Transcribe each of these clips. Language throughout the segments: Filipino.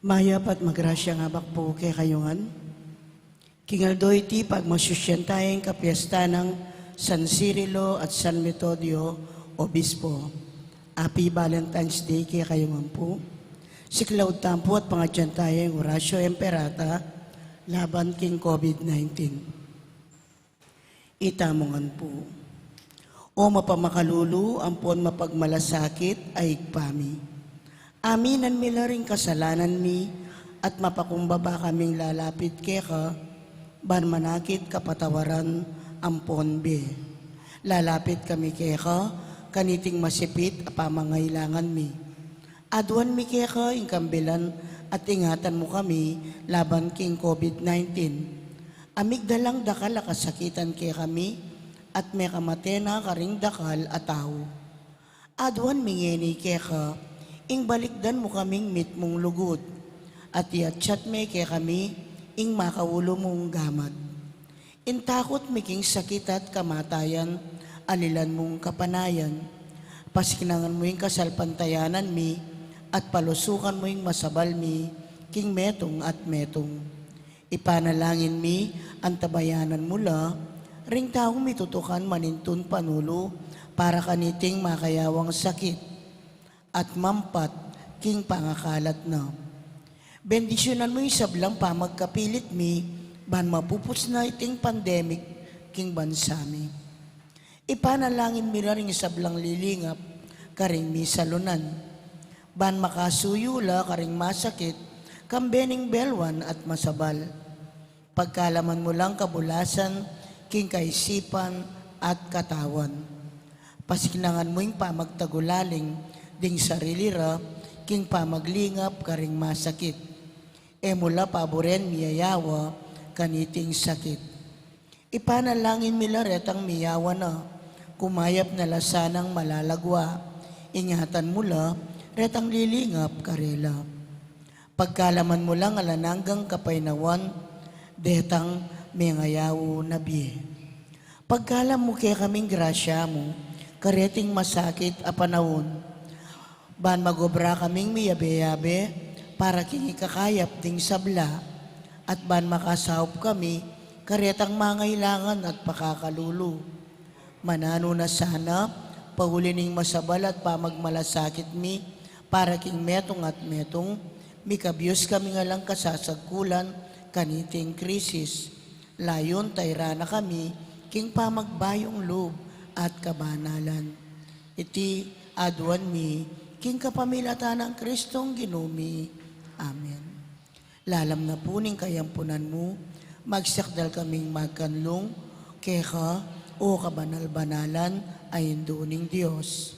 Mayap at magrasya nga bakpo kay kayungan. Kingaldoy ti pagmasusyan tayong kapiesta ng San Cirilo at San Metodio, Obispo. Happy Valentine's Day kay kayungan po. Si Cloud Tampo at pangadyan tayong Horacio Emperata laban king COVID-19. Itamongan po. O mapamakalulu, ampon mapagmalasakit ay igpami. Aminan mi na rin kasalanan mi at mapakumbaba kaming lalapit keka, ban manakit kapatawaran ampon be. Lalapit kami keka, kaniting masipit apamangailangan mi. Adwan mi keka ingkambilan at ingatan mo kami laban king COVID-19. Amigdalang dakal akasakitan kay kami at may kamatena karing dakal at tao. Adwan mingeni keka, ing balikdan mo kaming mit mong lugod, at iatsyat me kay kami, ing makaulo mong gamat. Intakot miking sakit at kamatayan, alilan mong kapanayan, paskinangan mo yung kasalpantayanan mi, at palusukan mo yung masabal mi, king metong at metong. Ipanalangin mi, ang tabayanan mula, ring taong mitutukan manintun panulo, para kaniting makayawang sakit, at mampat king pangakalat na. Bendisyonan mo yung sablang pamagkapilit mi, ban mapuputs na iting pandemic king bansami. Ipanalangin mi rin sablang lilingap, karing mi salunan. Ban makasuyula karing masakit, kambening belwan at masabal. Pagkalaman mo lang kabulasan, king kaisipan at katawan. Pasiklangan mo yung pamagtagulaling, ding sarili ra, king pamaglingap karing masakit. E mula paboren miyayawa, kaniting sakit. Ipanalangin milaret ang miyawa na, kumayap na lasanang malalagwa. Ingatan mula, retang lilingap karela. Pagkalaman mo lang alananggang kapainawan, detang mengayawo nabi. Pagkalam mo kaya kaming grasya mo, kareting masakit a panahon, ban magobra kaming miyabe-yabe para kinikakayap ding sabla at ban makasahop kami karetang mangailangan at pakakalulu. Manano na sana pahulining masabal at pamagmalasakit mi para king metong at metong mikabyos kami nga lang kasasagkulan kaniting krisis. Layon tayrana kami king pamagbayong loob at kabanalan. Iti adwan mi king kapamilatan ng Kristong ginumi. Amen. Lalam na po ning kayampunan mo, magsakdal kaming magkanlong, keka o kabanal-banalan ay induning Diyos.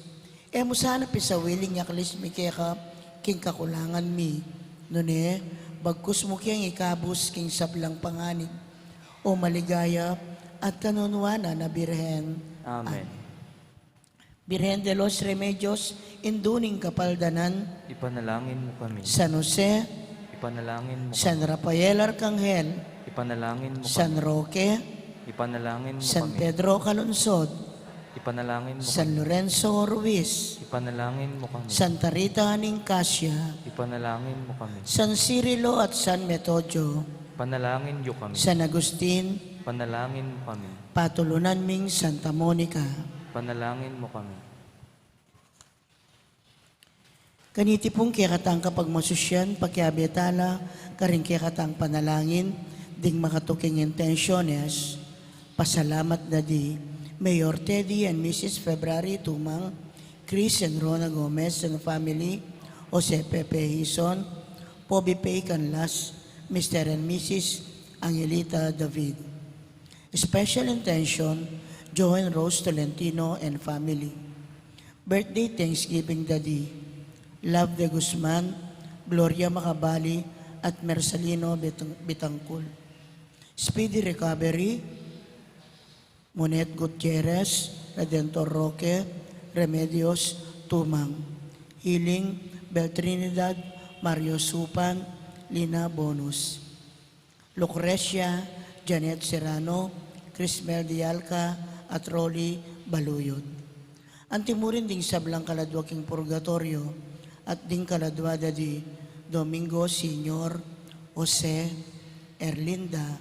E mo sana pisawiling yaklis mi keka, king kakulangan mi. Nune, bagkus mo kiyang ikabus king sablang panganib, o maligaya at kanunwana na Birhen. Amen. Birhen de los Remedios, induning kapaldanan, Ipanalangin mo kami. San Jose, Ipanalangin mo kami. San Rafael Arcangel, Ipanalangin mo San kami. Roque, Ipanalangin mo San kami. Pedro Calungsod, Ipanalangin mo San kami. Lorenzo Ruiz, Ipanalangin mo kami. Santa Rita Nicasio, Ipanalangin mo kami. San Cirilo at San Metodio, Panalangin niyo kami. San Agustin, Panalangin mo kami. Patulunan ming Santa Monica. Panalangin mo kami. Kaniti pong kikatang kapag masusyan, pagkiabetala, karing kikatang panalangin, ding makatuking intensyones, pasalamat na di, Mayor Teddy and Mrs. February Tumang, Chris and Rona Gomez and family, Jose Pepe Hison, Poby Pay Canlas, Mr. and Mrs. Angelita David. Special intention, Joan Rose Tolentino and family. Birthday Thanksgiving Daddy, Love de Guzman, Gloria Macabali, at Mersalino Bitangkul. Speedy recovery, Monet Gutierrez, Redentor Roque, Remedios Tumang. Healing, Bel Trinidad, Mario Supan, Lina Bonus. Lucrecia, Janet Serrano, Crismel Dialca, at Rolly Baluyot. Antimurin ding sablang kaladwa king purgatorio at ding kaladwada di Domingo Senior, Jose, Erlinda,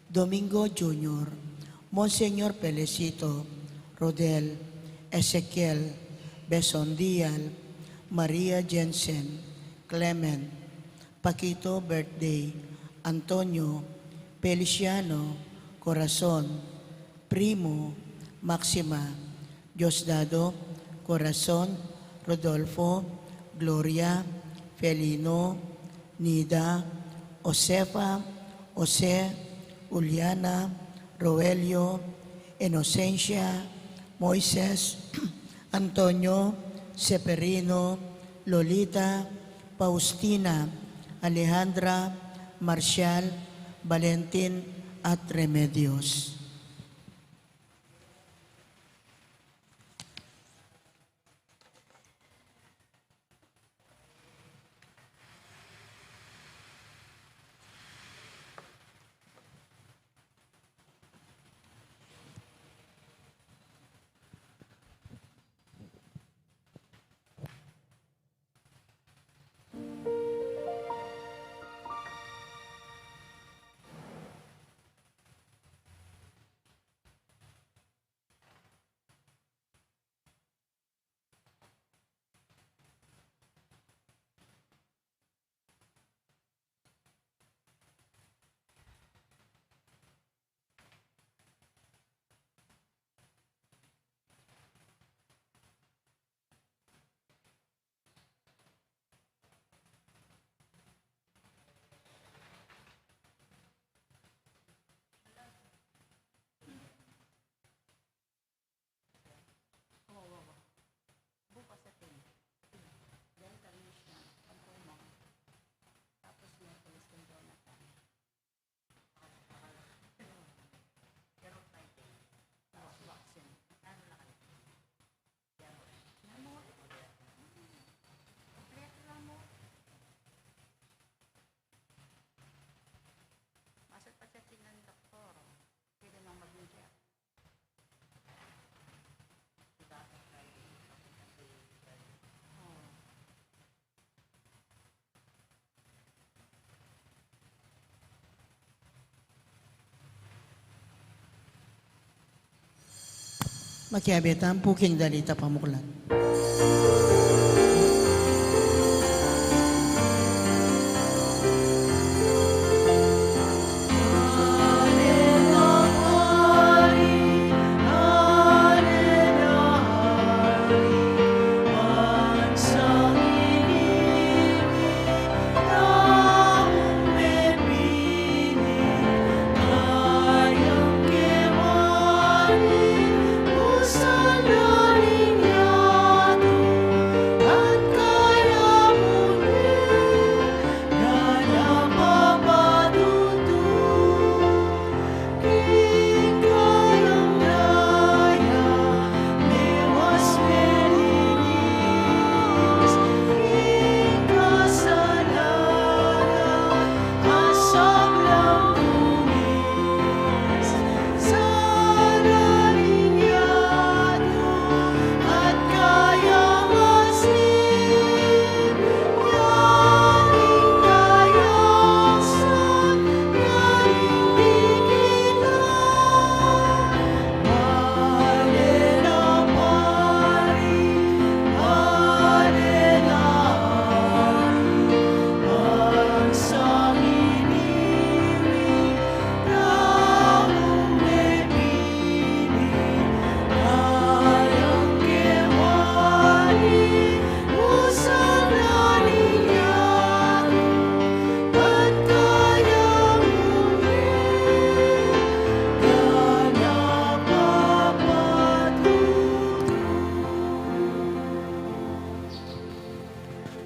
Domingo Jr., Monseñor Felicito, Rodel, Ezequiel, Besondial, Maria Jensen, Clement, Paquito Birthday, Antonio, Feliciano, Corazon, Primo, Maxima, Diosdado, Corazon, Rodolfo, Gloria, Felino, Nida, Josefa, Jose, Juliana, Roelio, Inocencia, Moises, Antonio, Severino, Lolita, Faustina, Alejandra, Marcial, Valentin, at Remedios. Makiabetan puking dalita pamuklan.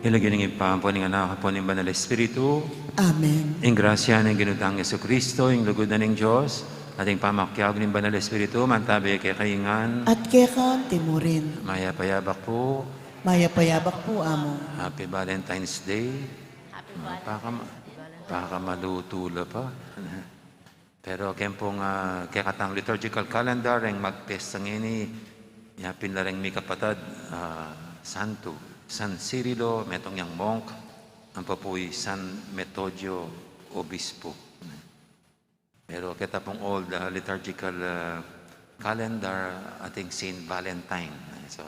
Ilagyan ng ipampo ng anak po ng Banal Espiritu, Amen. ang grasya ng ginutang Yesu Kristo, ang lugod na ng Diyos, ating pamakyag ng Banal Espiritu, mantabi kay kaingan, At kekan timurin, mayapayabak po, mayapayabak po amo. Happy Valentine's Day. Baka malutula pa. Pero kaya pong katang liturgical calendar, ang magpestang ini, yapin na rin may kapatad, Santo, San Cirilo, metong yang monk, ang papuy San Metodio Obispo. Pero kita pong old liturgical calendar, ating Saint Valentine. So,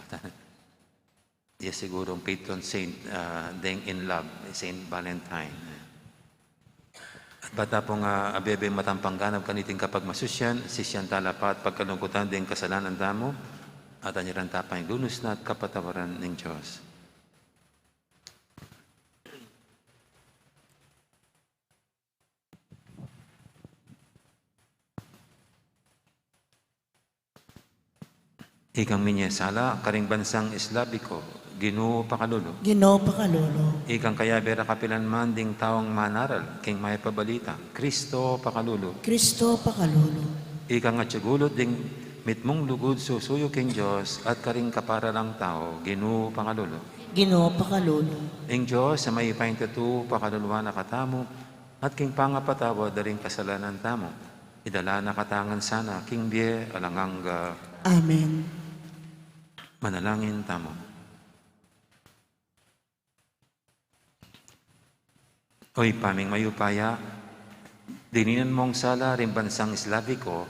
yes, siguro ang patron saint ding in love, Saint Valentine. At bata pong abebe matampangganap kaniting kapag masusyan, sisyan talapat pagkalungkutan ding kasalanan damo, at anyaran tapay lunos na at kapatawaran ng Diyos. Ikang minyesala, karing bansang Islabiko, Ginoo pakalulu. Ginoo pakalolo. Ikang kayabera kapilan man ding taong manaral, king may pabalita, Kristo pakalulu. Kristo pakalolo. Ikang atsugulot ding mitmong lugod susuyo king Diyos at karing kaparalang tao, Ginoo pakalulu. Ginoo pakalolo. Ing Diyos sa may paintatu pakaluluwa na katamo at king pangapatawa daring kasalanan tamo. Idala na katangan sana, king bie alanganga. Amen. Manalangin tamo. Oy, paming mayupaya, dininan mong sala rin bansang Islaviko,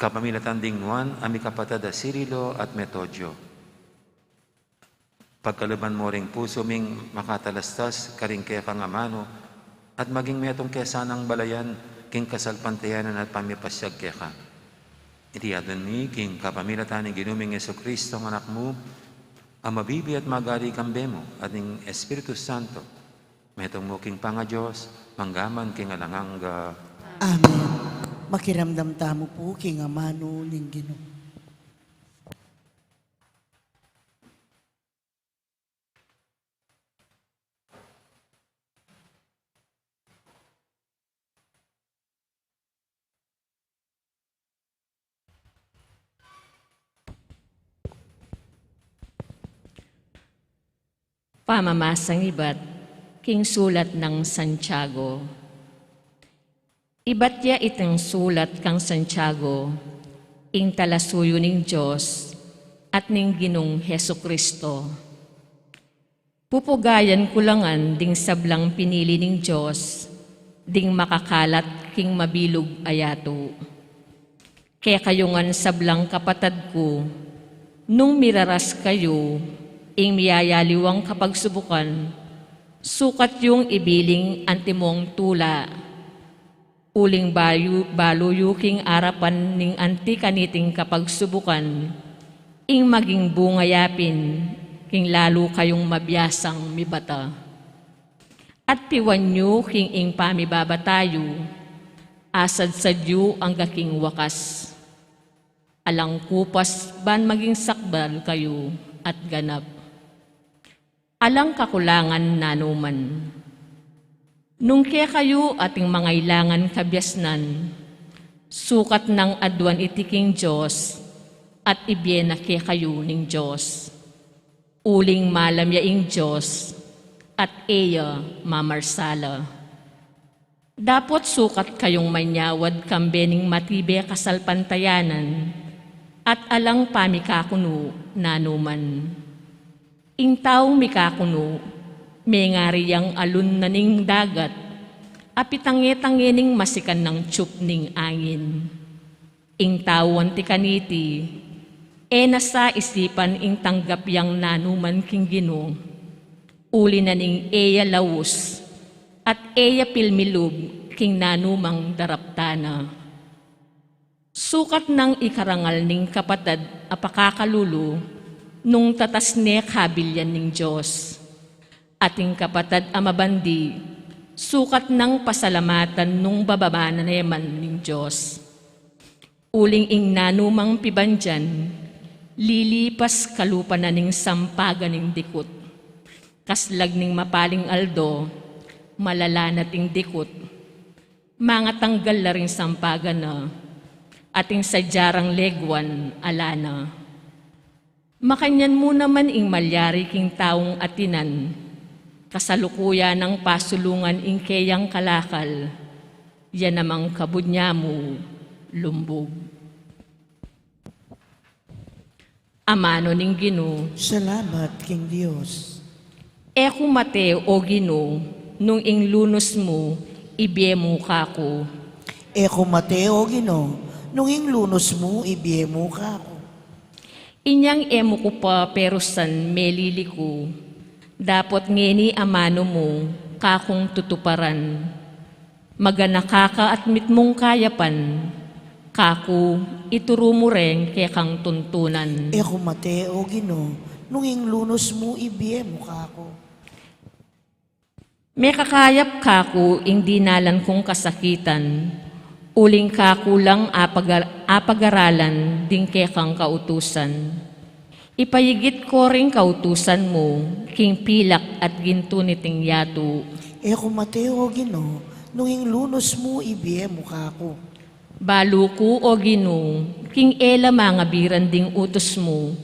kapamilatan ding nuan, ami kapatada Cirilo at Metodio. Pagkaluban mo ring puso ming makatalastas, karing kaya kangamano, at maging metong kesanang balayan, king kasalpantayanan at pamipasyag kaya ka. Itiyadon ni, king kapamilatan ni ginuming Jesucristo ang anak mo, ang mabibi at magari kambe mo, at ng Espiritu Santo, metong mo king panga Diyos, manggaman king alanganga. Amen. Makiramdam tamo po king amano ning Ginoo. Pamamasang ibat, king sulat ng Santiago. Ibat ya itang sulat kang Santiago, ing talasuyo ning Diyos at ning Ginong Heso Kristo. Pupugayan kulangan ding sablang pinili ning Diyos, ding makakalat king mabilog ayato. Kaya kayungan sablang kapatad ko, nung miraras kayo, ing miyayaliwang kapagsubukan, sukat yung ibiling antimong tula. Uling baluyuking arapan ning anti kaniting kapagsubukan, ing maging bungayapin, king lalo kayong mabiyasang mibata. At piwanyo king ing pamibabatayo, asad sadyo ang gaking wakas. Alang kupas ban maging sakbal kayo at ganap. Alang kakulangan nanuman. Nung kaya kayo ating mga ilangan kabyasnan, sukat ng adwan itiking Diyos at ibyena kaya kayo ning Diyos. Uling malamyaing Diyos at iya mamarsala. Dapot sukat kayong manyawad kambening matibe kasalpantayanan at alang pamikakuno nanuman. Ing taong mikakuno, may ngariyang alun na ning dagat, apitangi-tangining masikan ng tsup ning angin. Ing tawon ti kaniti, nasa isipan ing tanggap yang nanuman king Ginoo, uli na ning eya lawus, at eya pilmilub king nanumang daraptana. Sukat ng ikarangal ning kapatad apakakalulu, nung tatasne kabilyan ning Diyos. Ating kapatad amabandi, sukat ng pasalamatan nung bababa na naman ning Diyos. Uling ing nanumang pibandyan, lilipas kalupa na ning sampagan ning dikot. Kaslag ning mapaling aldo, malalanat ing dikot. Mga tanggal na ring sampagan na, ating sadyarang legwan alana. Makanyan mo naman ing malyari king taong atinan, kasalukuya ng pasulungan ing keyang kalakal, yan namang kabudnya mo, lumbog. Amano ning Ginoo, Salamat king Dios. eko mate o Ginoo, nung inglunos mo, ibiyemo ka ko. Eko Mateo, Ginoo, nung inglunos mo, ibiyemo ka ako. Inyang emo ko pa perusan melili ko, dapat ngeni amano mo, kakong tutuparan. Maganakaka at mitmong kayapan, kaku ituro mo rin kaya kang tuntunan. Eko Mateo, Ginoo, nung inglunos mo, ibiyemo ka ako. May kakayap kaku ing dinalan kong kasakitan, uling kakulang apag-aralan din kaya kang kautusan. Ipayigit ko rin kautusan mo, king pilak at gintuniting yato. Eko Mateo, Ginoo, nung inglunos mo, ibiyemo ka ako. Baluko o Ginoo, king ela mga biranding utos mo,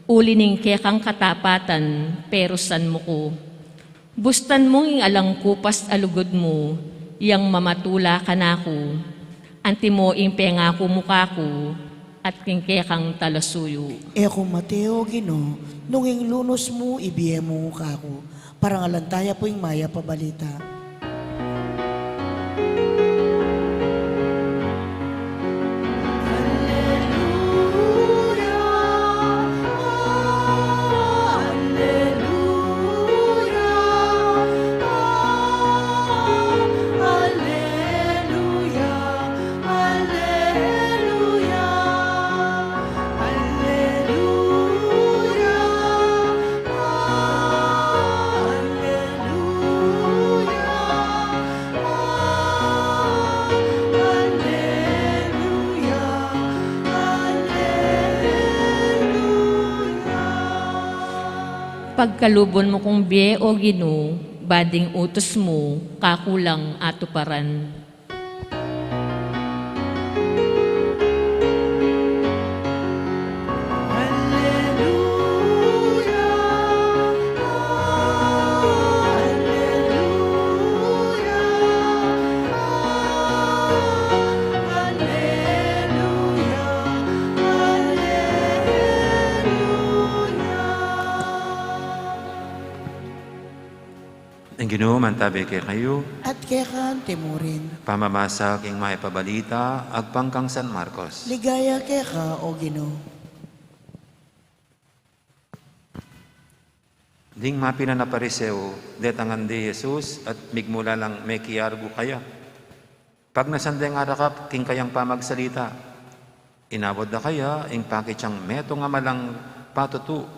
ulining kaya kang katapatan, pero san mo ko. Bustan mong alang kupas alugod mo, yang mamatula ka na ko, anti mo impengako mukha ko, at kingke kang talasuyo. Eko Mateo, Ginoo, nung inglunos mo, ibiyemo ka ako. Parang alantaya po yung maya pabalita. Pagkalubon mo kong biye o Ginoo, bading utos mo, kakulang atuparan. Ang Ginoo mantabi kay kayo, At kaya kang timurin. pamamasa king maipabalita, agpangkang San Marcos. Ligaya kaya ka, o Ginoo. Ding mapina na pariseo, detangan di Jesus, at migmula lang may kiargo kaya. Pag nasandeng arakap, king kayang pamagsalita, inabod na kaya, ing pakitsang meto nga malang patutu,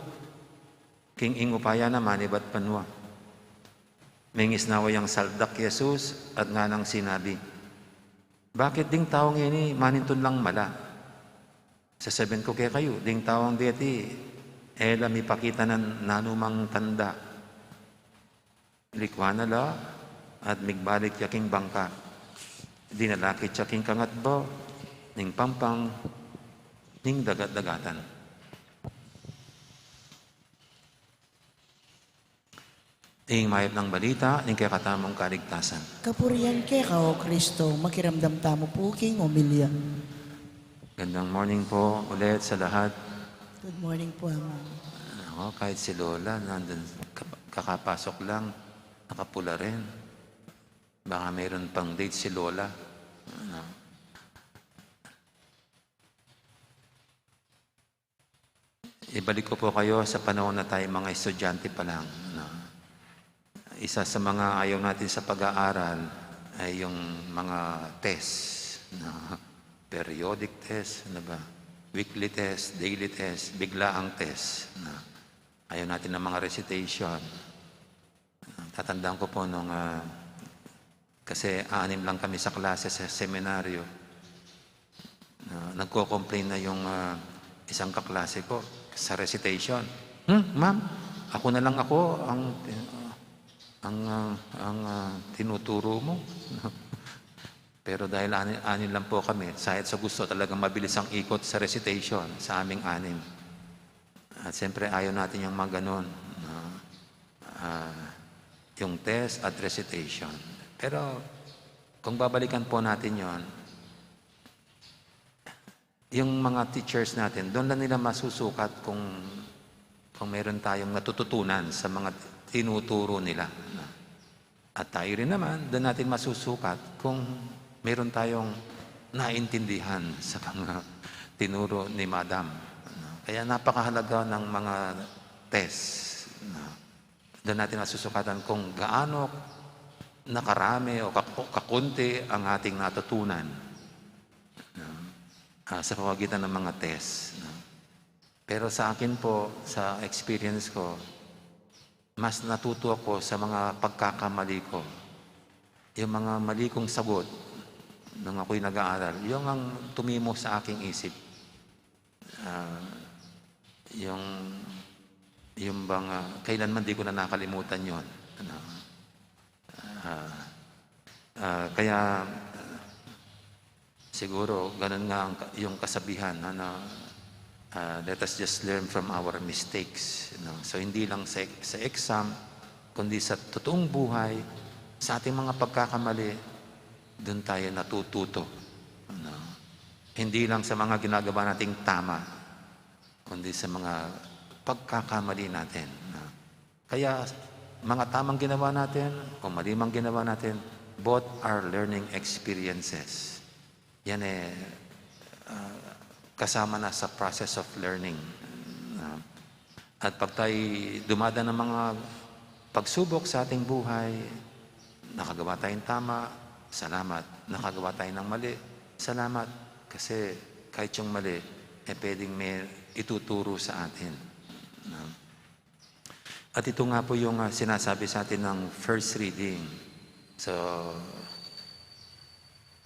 king ing upaya naman iba't panwa. Mingis nawa yung saldak Jesus at nga nang sinabi, bakit ding tawang ini manintun lang mala? Sasabihin ko kaya kayo, ding tawang diti, ela mipakita ng nanumang tanda. Likwana la at migbalik yaking bangka. Dinalakit yaking kangatbo, ning pampang, ning dagat-dagatan. Ing mayat ng balita, ing kaya katamong kaligtasan. Kapurian kaya ka, o Kristo, makiramdam tamo po king umilya. Gandang morning po ulit sa lahat. Good morning po, Ama. Ako, kahit si Lola, nandun, kakapasok lang, nakapula rin. Baka mayroon pang date si Lola. Ano? Ibalik ko po kayo sa panahon na tayo mga estudyante pa lang. Ano? Isa sa mga ayaw natin sa pag-aaral ay yung mga test. No? Periodic test, ano ba? Weekly test, daily test, biglaang test. No? Ayaw natin ng mga recitation. Tatandaan ko po nung, kasi 6 lang kami sa klase sa seminaryo. Nagko-complain na yung isang kaklase ko sa recitation. Ma'am, ako na lang ako ang tinuturo mo. Pero dahil anin lang po kami, kahit sa gusto talagang mabilis ang ikot sa recitation sa aming 6. At siyempre ayaw natin yung mga ganun. Yung test at recitation. Pero kung babalikan po natin yon, yung mga teachers natin, doon lang nila masusukat kung meron tayong natututunan sa mga tinuturo nila. At tayo rin naman, doon natin masusukat kung meron tayong naintindihan sa mga tinuro ni Madam. Kaya napakahalaga ng mga test. Doon natin masusukatan kung gaano nakarami o kakunti ang ating natutunan sa pamamagitan ng mga test. Pero sa akin po, sa experience ko, mas natuto ako sa mga pagkakamali ko. Yung mga mali kong sagot nung ako'y nag-aaral, yung ang tumimo sa aking isip. Yung bang, kailanman di ko na nakalimutan yun. Kaya, siguro, ganun nga yung kasabihan, let us just learn from our mistakes. So, hindi lang sa exam, kundi sa totoong buhay, sa ating mga pagkakamali, doon tayo natututo. Hindi lang sa mga ginagawa nating tama, kundi sa mga pagkakamali natin. Kaya, mga tamang ginawa natin, o mali mang ginawa natin, both are learning experiences. Yan kasama na sa process of learning. At pag tayo dumada ng mga pagsubok sa ating buhay, nakagawa tayong tama, salamat. Nakagawa tayo ng mali, salamat. Kasi kahit yung mali, pwedeng may ituturo sa atin. At ito nga po yung sinasabi sa atin ng first reading. So,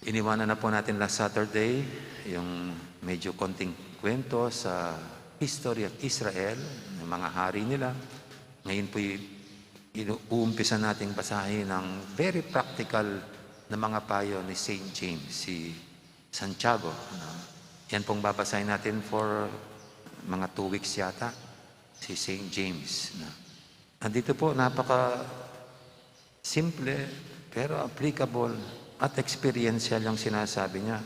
iniwanan na po natin last Saturday yung medyo konting kwento sa history of Israel, ng mga hari nila. Ngayon po uumpisa nating basahin ng very practical na mga payo ni St. James, si Santiago. Yan pong babasahin natin for mga 2 weeks yata, si St. James. Andito po, napaka simple pero applicable at experiential yung sinasabi niya.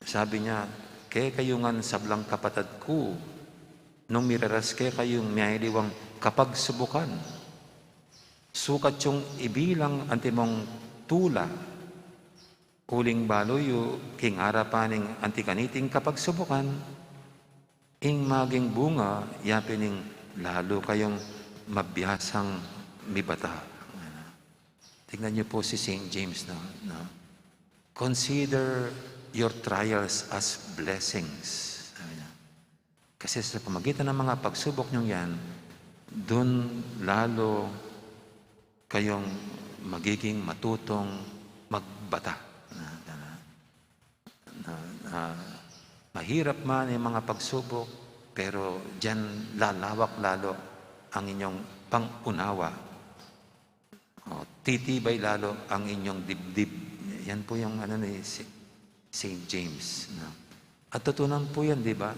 Sabi niya, kaya kayungan sablang kapatid ko, nung miraras kaya kayong miyahiliwang kapag subukan. Sukat yung ibilang antimong tula, uling baloyo, king arapaning antikaniting kapag subukan, ing maging bunga, yapining lalo kayong mabiyasang mibata. Tingnan niyo po si St. James na consider your trials as blessings. Kasi sa pamagitan ng mga pagsubok niyo yan, dun lalo kayong magiging matutong magbata. Mahirap man yung mga pagsubok, pero dyan lalawak lalo ang inyong pangunawa. Titibay lalo ang inyong dibdib. Yan po yung ni St. James. At tutunan po yan, di ba?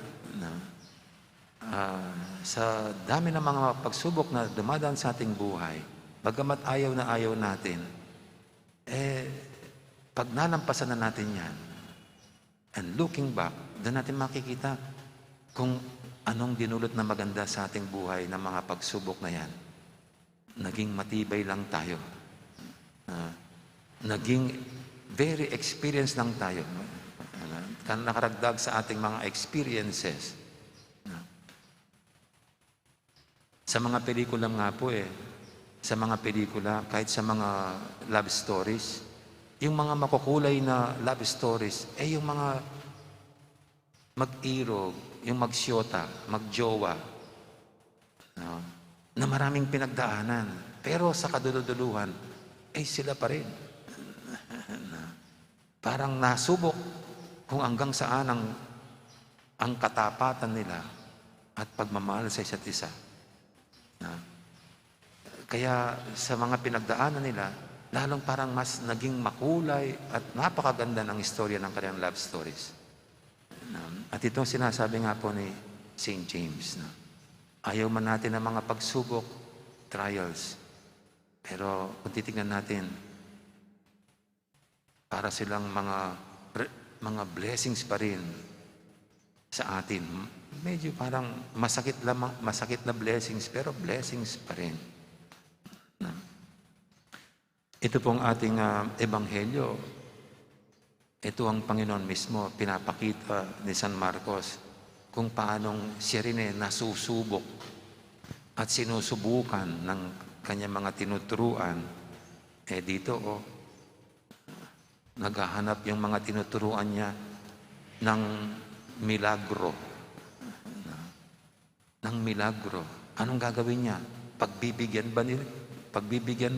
Sa dami ng mga pagsubok na dumadaan sa ating buhay, bagamat ayaw na ayaw natin, pag nalampasan na natin yan, and looking back, doon natin makikita kung anong dinulot na maganda sa ating buhay ng mga pagsubok na yan. Naging matibay lang tayo. Naging very experienced lang tayo. Nakaragdag sa ating mga experiences. Sa mga pelikula nga po sa mga pelikula, kahit sa mga love stories, yung mga makukulay na love stories, yung mga mag-irog, yung magsyota, magjowa, na maraming pinagdaanan. Pero sa kaduluduluhan, sila pa rin. Parang nasubok kung hanggang saan ang katapatan nila at pagmamahal sa isa't isa. Kaya sa mga pinagdaanan nila, lalong parang mas naging makulay at napakaganda ng istorya ng kanilang love stories. At itong sinasabi nga po ni St. James, ayaw man natin ng mga pagsubok, trials, pero kung titignan natin, para silang mga blessings pa rin sa atin. Medyo parang masakit na blessings, pero blessings pa rin. ito pong ating ebanghelyo, ito ang Panginoon mismo pinapakita ni San Marcos kung paanong siya rin nasusubok at sinusubukan ng kanyang mga tinuturuan. Dito, naghahanap yung mga tinuturuan niya ng milagro. Ng milagro. Anong gagawin niya? Pagbibigyan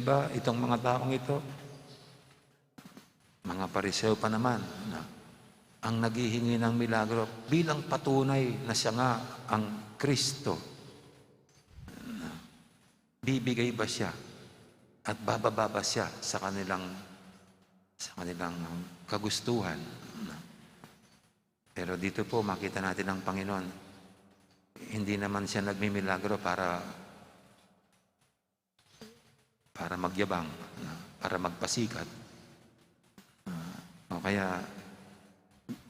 ba itong mga taong ito? Mga Pariseo pa naman, ang naghihingi ng milagro bilang patunay na siya nga ang Kristo. Bibigay ba siya at bababa ba siya sa kanilang kagustuhan? Pero dito po makita natin ang Panginoon, hindi naman siya nagmimilagro para magyabang, para magpasikat. O kaya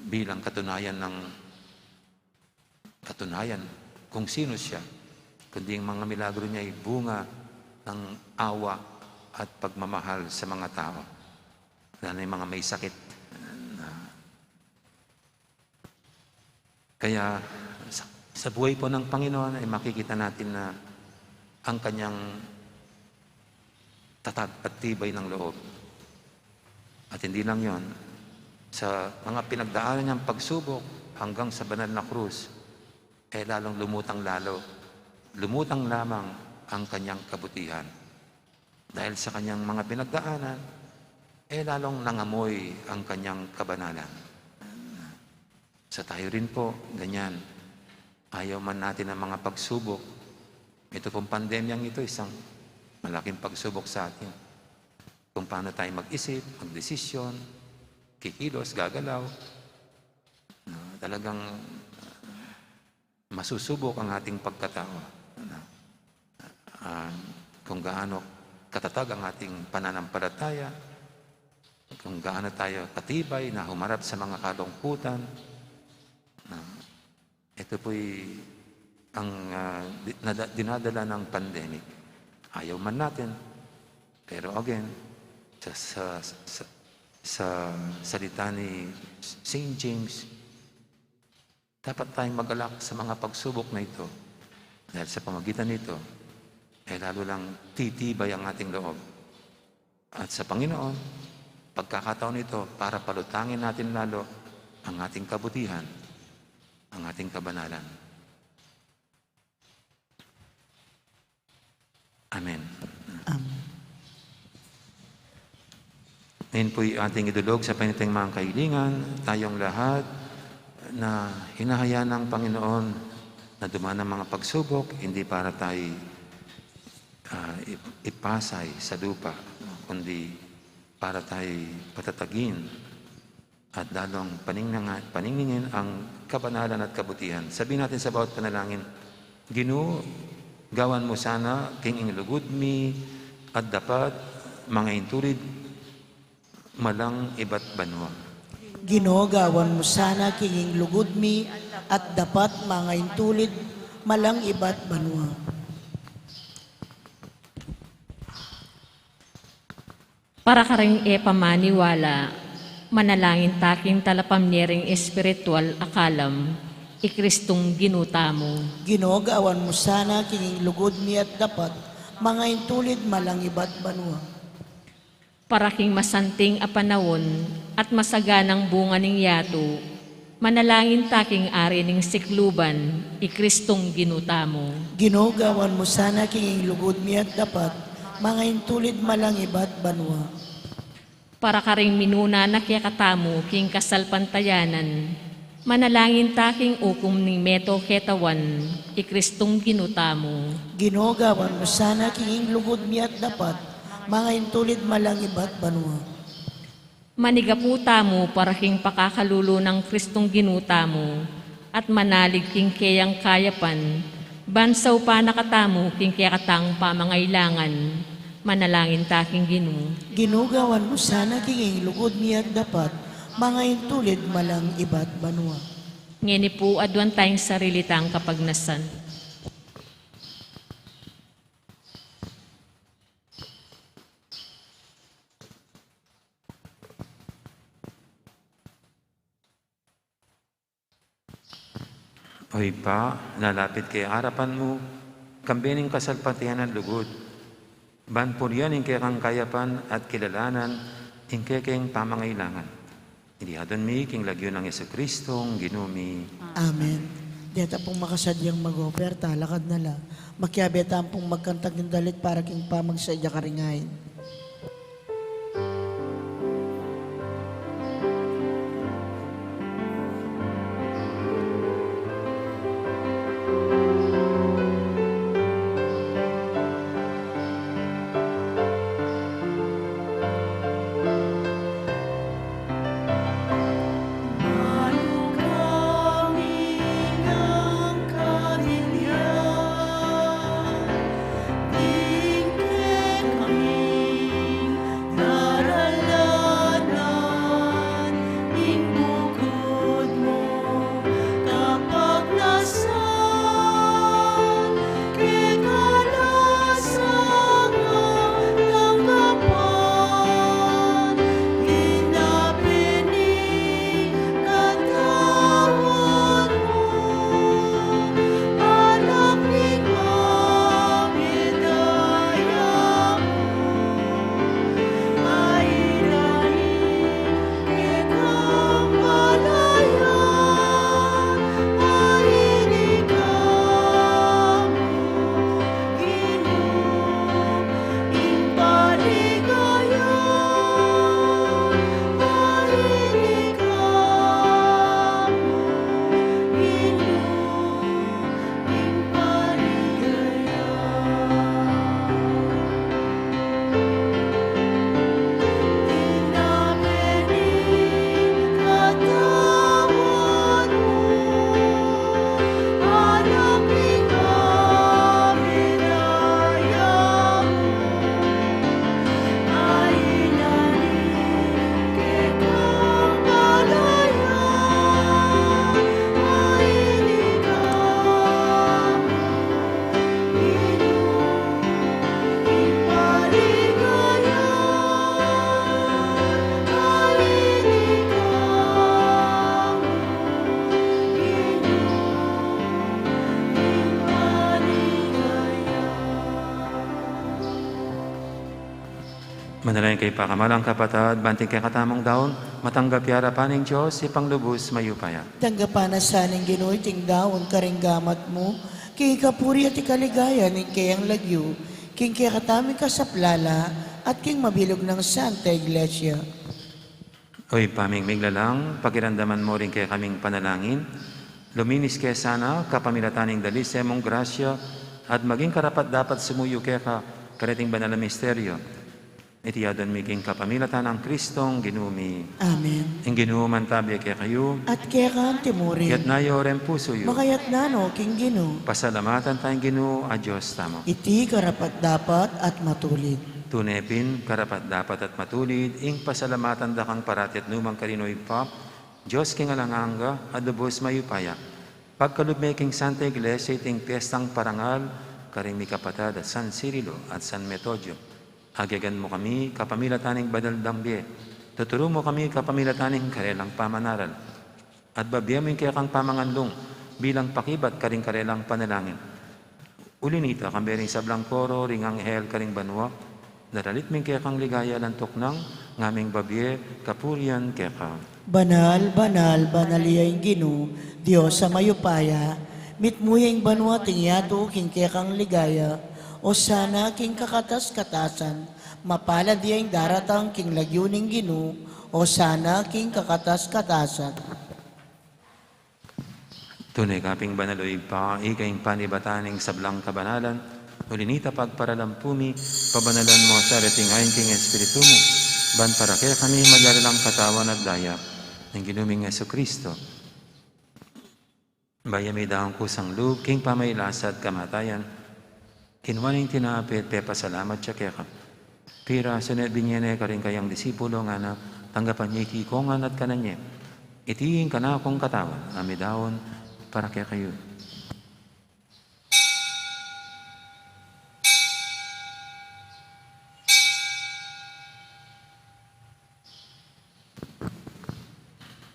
bilang katunayan kung sino siya, kundi ang mga milagro niya ay bunga ng awa at pagmamahal sa mga tao, lalo na yung mga may sakit. Kaya sa buhay po ng Panginoon ay makikita natin na ang kanyang tatag at tibay ng loob. At hindi lang yon, sa mga pinagdaanan niyang pagsubok hanggang sa banal na krus, lalong lumutang lamang ang kanyang kabutihan. Dahil sa kanyang mga pinagdaanan, lalong nangamoy ang kanyang kabanalan. Sa tayo rin po, ganyan. Ayaw man natin ang mga pagsubok. Ito pong pandemyang ito, isang malaking pagsubok sa atin. Kung paano tayo mag-isip, magdesisyon, kikilos, gagalaw. Talagang masusubok ang ating pagkatao. Kung gaano katatag ang ating pananampalataya, kung gaano tayo katibay na humarap sa mga kalungkutan. Ito po'y ang dinadala ng pandemic. Ayaw man natin, pero again, sa salita ni St. James, dapat tayong mag-alak sa mga pagsubok na ito. Dahil sa pamagitan nito, lalo lang titibay ang ating loob. At sa Panginoon, pagkakataon ito para palutangin natin lalo ang ating kabutihan, ang ating kabanalan. Amen. Amen. Ngayon po'y ating idulog sa panitang mga kahilingan, tayong lahat na hinahayaan ng Panginoon na dumaan ang mga pagsubok, hindi para tayo ipasay sa lupa, kundi para tayo patatagin at lalong paninginin ang kabanalan at kabutihan. Sabihin natin sa bawat panalangin, Ginoo, gawan mo sana king inglugod mi at dapat mga intulid malang iba't banwa. Ginoo, gawan mo sana kinging lugod mi at dapat mga intulid malang iba't banwa. Para ka rin pamaniwala, manalangin taking talapamnering espiritual akalam, ikristong ginuta mo. Ginoo, gawan mo sana kinging lugod mi at dapat mga intulid malang iba't banwa. Para king masanting apanawon at masaganang bunga ning yato, manalangin taking ari ning sikluban, ikristong ginuta mo. Ginoo, gawan mo sana kinging lugod mi at dapat mga intulid malang iba't banwa. Para ka ring minuna na kiyakatamo king kasalpantayanan, manalangin taking ukom ning meto ketawan, ikristong ginuta mo. Ginoo, gawan mo sana kinging lugod mi at dapat mga intulid malang iba't banwa. Manigaputa mo para king pakakalulo ng Kristong ginuta mo, at manalig king kayang kayapan, bansaw pa nakatamo king kayakatang pamangailangan, manalangin taking Ginoo. Ginoo, gawan mo sana kinging lugod mi at dapat mga intulid malang iba't banwa. Ngeni po adwan tayong sarilitang kapagnasan. Hoy pa, lalapit kay harapan mo, kambening kasalpatian at lugod. Banpuryan ingke kang kayapan at kilalanan, ingke keng pamangailangan. Hindi hadon mi king lagyo ng Jesucristo, ginumi. Amen. Deta pong makasadyang mag-offer, talakad na la. Makiabetaan pong magkantag ng dalit para king pamagsadya karingayin. Manalangin kay pakamalang kapatad, banting kay katamong daon, matanggap yara paning Diyos, ipanglubos mayupaya. Tanggapan na saning Ginoo ting daon karing gamat mo, king kapuri at ikaligaya ning kayang lagyo, king kaya kataming kasaplala, at king mabilog ng Santa Iglesia. Oy, paming miglalang, pakiramdaman mo rin kay kaming panalangin, luminis kaya sana, kapamilataning dalis sa mong grasya, at maging karapat dapat sumuyo kaya ka, karating banal na misteryo. Itiyadan miging kapamilatan ang Kristong ginumi. Amen. Ang ginuman tabi kaya kayo, At kaya ka ang timuri, yat na ren puso yo. makayat na no, king Ginoo. Pasalamatan tayong Ginoo, a Diyos tamo. Iti karapat dapat at matulid. Tunepin, karapat dapat at matulid, ing pasalamatan da kang parati at numang karinoy pa, Diyos king alanganga, adubos mayupaya. Pagkalubme king Santa Iglesia, iting piyestang parangal, karing mi kapatad at San Cirilo at San Metodio. Agagan mo kami, kapamilataning badal dambye. Tuturo mo kami, kapamilataning karelang pamanaral. At babiyamin kaya kang pamanganlong, bilang pakibat karing karelang panalangin. Ulinita, kambering sablang koro, ringang hel karing banwa, daralit min kaya kang ligaya lantok ng ngaming babye, kapurian kaya ka. Banal, banal, banaliyay Ginoo, Diyos sa mayupaya, mitmuyeng banwa tingyato king kaya kang ligaya, o sana king kakatas-katasan, mapalad diyang daratang king lagyuning Ginoo, o sana king kakatas-katasan. Tunay kaping banaloy pa, ikaing panibataning sablang kabanalan, ulinita pagparalampumi, pabanalan mo sa retingayin king Espiritu mo, ban para kaya kami magyarilang katawan at daya, ng ginuming Jesucristo. Bayami daang kusang loob, king pamaylasad kamatayan, kinwaning tinapit, pasalamat siya kaya ka. Pira, sunod binyene ka rin kayang disipulo nga na tanggapan niya iti kongan at kananya. Itiin ka na akong katawan, amidawon, para kaya kayo.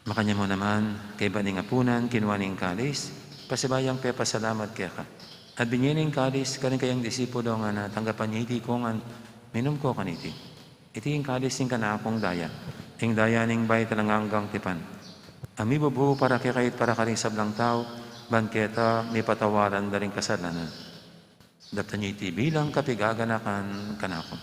Makanya mo naman, kay baning apunan, kinwaning kalis, pasibayang pe pasalamat kaya ka. At binyining kalis, kanin kayang disipulo nga na tanggapan niya iti kong minum ko kaniti. Iti yung kalis yung kanakong daya. Ing daya ning bay talanganggang tipan. Ami bubu para kay kahit para karing sablang tao, banketa may patawaran daring kasalanan. Dapta niya iti bilang kapigaganakan kanakon.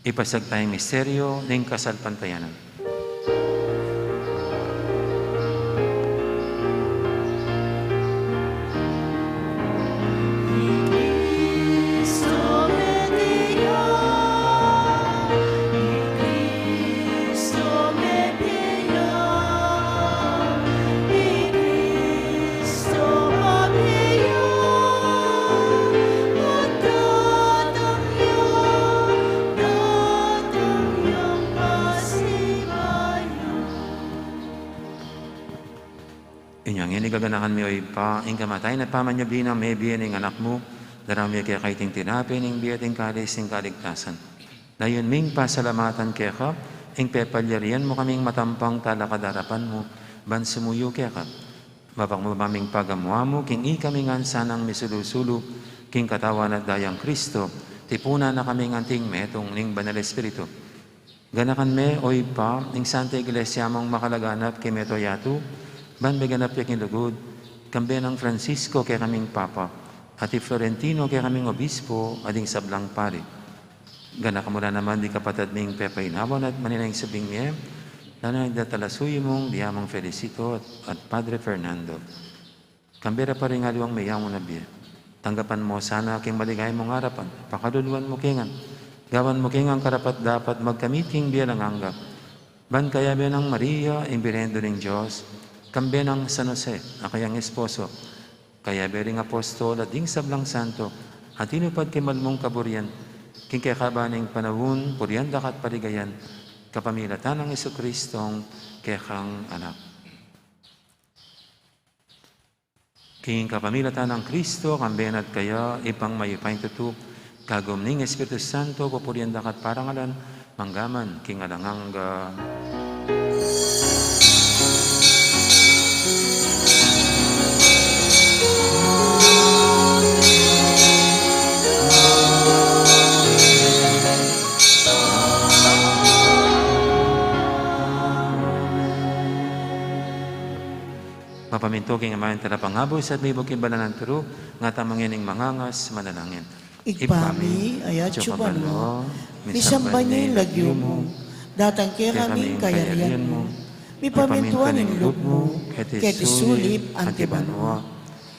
Ipasag tayong misteryo ng kasalpantayanan. Inyang inigaganahan mi oy pa, ing kamatay na pamanyo binang may biyan ng anak mo, darami kaya kay ting tinapin, ing biya ting kalis, ing kaligtasan. Dayon ming pasalamatan kaya ka, ing pepalyarian mo kaming matampang talakadarapan mo, ban sumuyo kaya ka. Bapak mo maming pagamwa mo, king ikaming ansanang misulusulo, king katawan at dayang Kristo, tipuna na kaming anting metong ning banal espiritu. Ganakan me oy pa, ing Santa Iglesia mong makalaganap kay metoyatu, ban beganap yaking lugod, kambe ng Francisco kay kaming Papa, at Florentino kay kaming Obispo, ading sablang pari. Gana ka mula naman di kapatad ming Pepa Inawan at maninang sabing niya, na nagdatalasuyo mong diyamang Felicito at Padre Fernando. Kambera pa rin aliwang mayang mo na biya. Tanggapan mo sana aking maligay mong harapan, pakaluluan mo kingan. Gawan mo kingang karapat dapat magkamiting biya lang anggap. Ban kaya biya ng Maria, imbirendo ng Diyos, kambe ng San Jose, akayang esposo, kaya bering apostol at ding sablang santo, at inupad kay malmong kaburian, king kakabaning panawun, purianda kat paligayan, kapamilatan ng Jesucristong kekang anak. King kapamilatan ng Kristo, kamben at kaya, ipang mayupain tutuk, kagum ning Espiritu Santo, pupurianda kat parangalan, manggaman, king alangangga. Mapaminto king amayan tarapangabos at may buking bananan turo, nga tamangin ng mangangas manalangin. Igpami, ayat subano, misamba niya yung lagyo mo, datang kaya kaming kayarian mo, mi pamintuan ng loob mo, ket isulip antibanwa.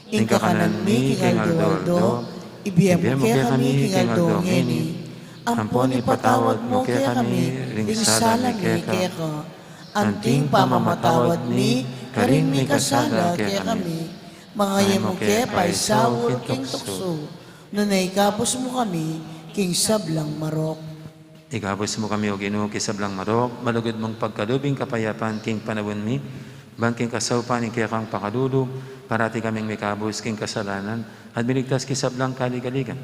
Ing kakanan mi king aldo-aldo, ibiyam mo kaya kami king aldo ngeni, ampon ipatawad mo kaya kami, ringsalan mi kaya ka, anting pamamatawad mi, karing mi kasala kaya kami, mga yemo kaya paisawol king tukso, nanay kapos mo kami, king sablang marok. Ikabos mo kami o Ginoo kisablang marok, malugod mong pagkalubing kapayapan king panawin mi, bangking kasawpan ing kaya kang pakalulu, parati kaming may kabos king kasalanan, at binigtas kisablang kaligaligan.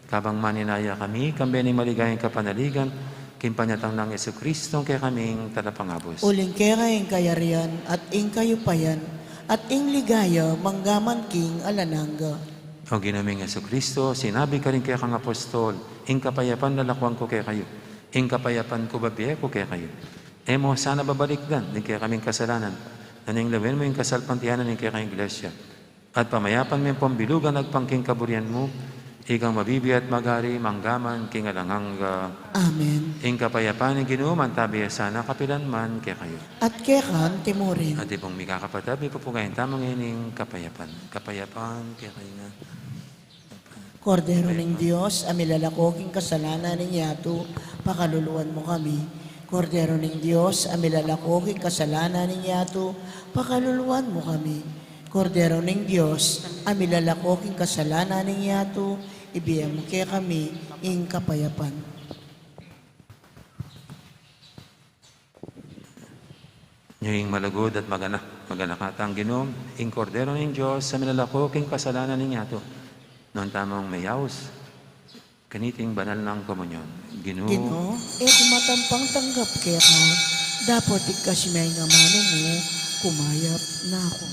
Kabang maninaya kami, kambening maligayang kapanaligan, king panyatang ng Jesucristo kaya kaming talapangabos. Uling kaya ing kayarian, at ing kayupayan, at ing ligaya, manggaman king alananga. O Ginoong Jesucristo, sinabi ka rin kaya kang apostol, ing kapayapan lalakwang ko kaya kayo, ing kapayapan ko babiye ko kaya kayo. Emo, sana babalikdan, din kaya kaming kasalanan, naning lawin mo yung kasalpantiyanan ng kaya kang iglesia. At pamayapan mo yung pambilugan nagpangking kaburian mo, ikang mabibi at magari, manggaman, king alangangga. Amen. Ing kapayapan ng Ginoo, mantabi sana kapilan man kaya kayo. At kaya kan timurin. At ipong mikakapatabi, pupugayin tamang ining kapayapan. Kapayapan kaya kayo na. Kordero ng Diyos, amilalakoging kasalanan ninyato, pakaluluan mo kami. Kordero ng Diyos, amilalakoging kasalanan ninyato, pakaluluan mo kami. Kordero ng Diyos, amilalakoging kasalanan ninyato, ibiyam mo kaya kami, ing kapayapan. Ngayong malagod at maganakatang Ginoo, ing kordero ng Diyos, amilalakoging kasalanan ninyato, noon tamang mayaws, kaniting banal ng komunyon. Ginoo, Ginoo, kung matampang tanggap kaya ka, dapat ikasimay nga mano mo, kumayap na ako.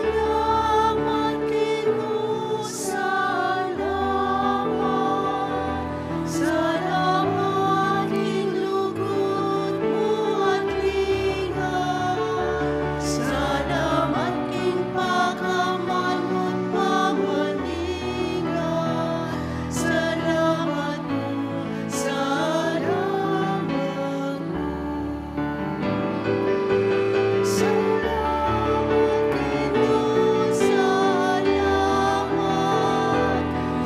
Salamat Ginoo, salamat. Salamat inlugod mo at lingaw. Salamat king pagkaman mo't pamaningaw. Salamat mo, salamat mo. Salamat Ginoo, salamat.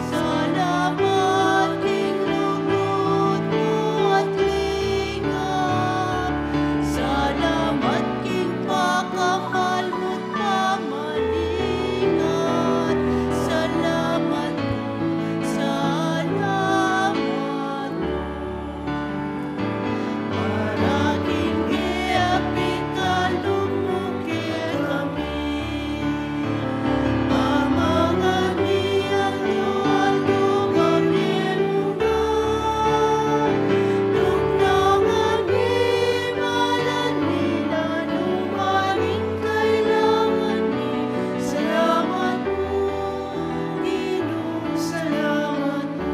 Salamat inlugod mo at lingaw. Salamat king pagkamahal mo't pamaningat. Salamat mo, salamat mo. Paraking giapit kalumukir kami. Amangan niyang luwal-luwal nilunan. Lunangan ni malan nila numaring kailangan ni. Salamat mo, Ginoo, salamat mo.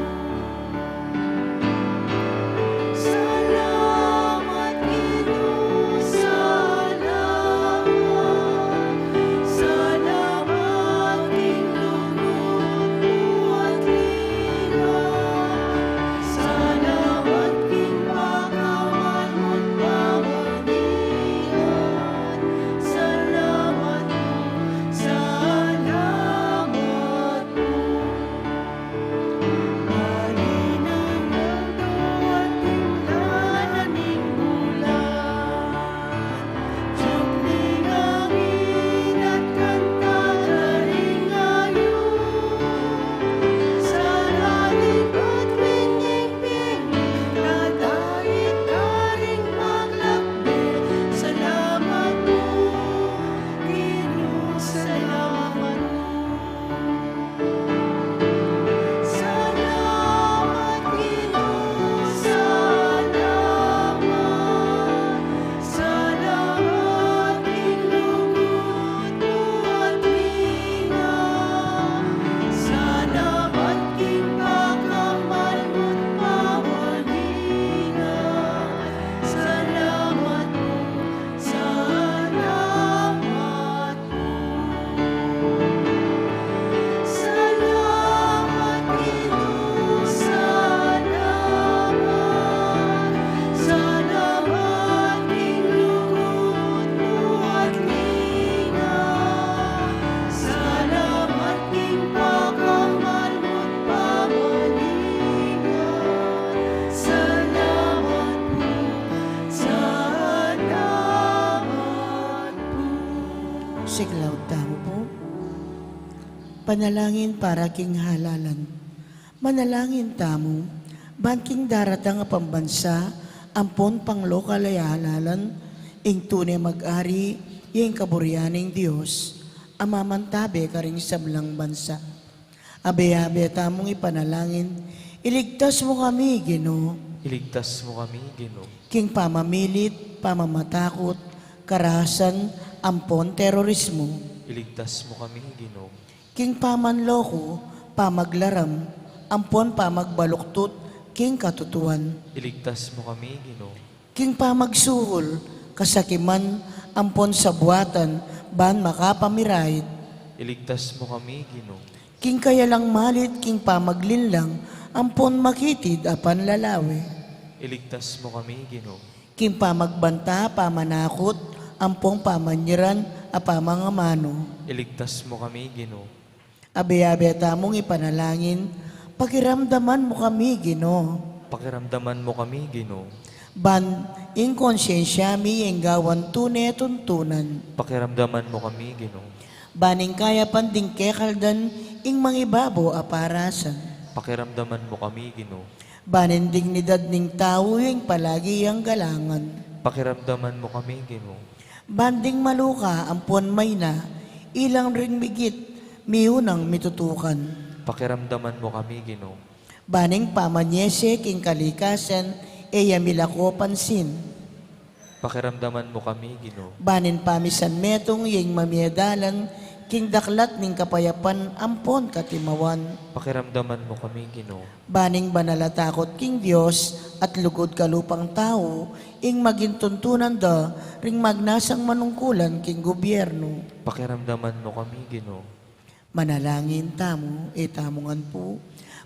Salamat Ginoo, salamat. Salamat inlugod mo at lingaw. Salamat king pagkaman mo't pamaningat. Salamat mo, salamat mo. Malinang mundo at tinglanan ning bulan. Tiyok ning hangin at kanta ring ayon. Sa langit at pinying-pinying kadait-daring maglakbay. Salamat mo, Ginoo, salamat mo. Salamat Ginoo, salamat. Salamat inlugod mo at lingaw. Salamat king pagkamahal mo't pamaningat. Salamat mo, salamat mo. Salamat Ginoo, salamat. Salamat inlugod mo at lingaw. Salamat king pagkamahal mo't pamaningat. Salamat mo, salamat po. Siglaw tamo po. Panalangin para king halalan. Manalangin tamo, banking daratang nga pambansa, ampon pang lokal ay halalan, ing tunay mag-ari, ing kaburyaning Diyos, amamantabe ka rin sa belang bansa. Abe-abe tamong ipanalangin, iligtas mo kami, Ginoo, Iligtas mo kami, Ginoo. king pamamilit, pamamatakot, karahasan, ampon terorismo, Iligtas mo kami, Ginoo. king pamanloko, pamaglaram, ampon pamagbaluktot, king katutuan, Iligtas mo kami, Ginoo. king pamagsuhol, kasakiman, ampon sa buwatan, ban makapamirahit, Iligtas mo kami, Ginoo. King kaya lang malit, king pamaglinlang, ampon makitid apan lalawi. Iligtas mo kami, Ginoo. King pamagbanta, pamanakot, ampong pamanyiran, apamangamano. Iligtas mo kami, Ginoo. Abe-abe tamong ipanalangin, pakiramdaman mo kami, Ginoo. Pakiramdaman mo kami, Ginoo. Ban, ing konsyensya mi, ing gawan tunay tuntunan. Pakiramdaman mo kami, Ginoo. Baning kaya panding kekaldan, ing mangibabo aparasan. Pakiramdaman mo kami, Ginoo. Banin dignidad ning tao, ing palagi ang galangan. Pakiramdaman mo kami, Ginoo. Banding maluka, ampon may na, ilang ring migit, miunang mitutukan. Pakiramdaman mo kami, Ginoo. Baning pamanyese, king kalikasan, eya milako pansin. Pakiramdaman mo kami, Ginoo. Banin pamisan metong yung mamiedalan, king daklat ning kapayapan, ampon katimawan. Pakiramdaman mo kami, Ginoo. Baning banalatakot king Diyos, at lugod kalupang tao, ing maging tuntunan da, ring magnasang manungkulan king gobyerno. Pakiramdaman mo kami, Ginoo. Manalangin tamo, tamongan po.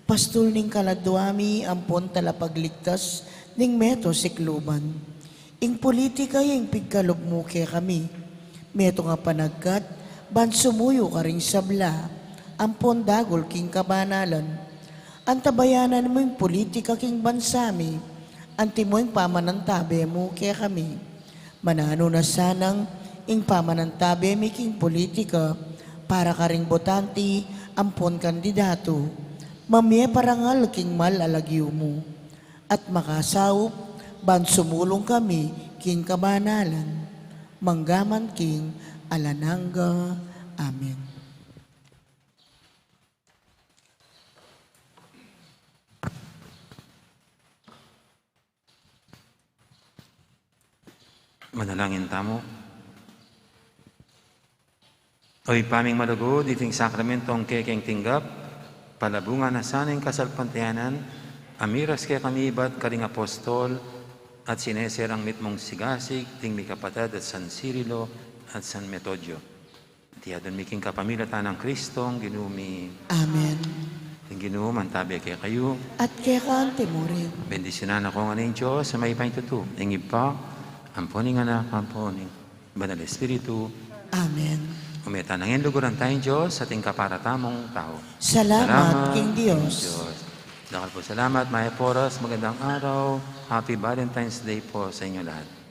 Pastol ning kaladwami, ampon talapagligtas, ning meto sikluban. Ing politika yung pigkalob mo kaya kami. Meto nga panagkat, ban sumuyo ka ring sabla, ampon dagol king kabanalan. Antabayanan mo yung politika king bansami, anti mo yung pamanantabe mo kaya kami. Manano na sanang ing pamanantabe mi king politika, para ka ring botanti, ampon kandidato. Mamye parangal king malalagyo mo. At makasaup, ban sumulong kami king kabanalan. Manggaman king alananga. Amen. Manalangin tamo. Oy paming malugod, iting sakramentong kekeng tinggap, palabungan na sanang kasalpantianan, amiras kay kami iba't karing apostol, at sineserang mitmong sigasig, ting mi kapatad at San Cirilo at San Metodio. Tiyadon miking kapamilatan ng Kristong, ginumi, Amen. ting ginuman tabi kay kayo, At kaya kaante mo rin. bendisyonan ako nga ng Diyos sa may paintutu, ng ipa, amponing anak, amponing, Banal Espiritu, Amen. umeta nang luguran tayong Diyos sa ating kaparatamong tao. Salamat, King Diyos. Dakal po salamat, Maya Poras, magandang araw. Happy Valentine's Day po sa inyo lahat.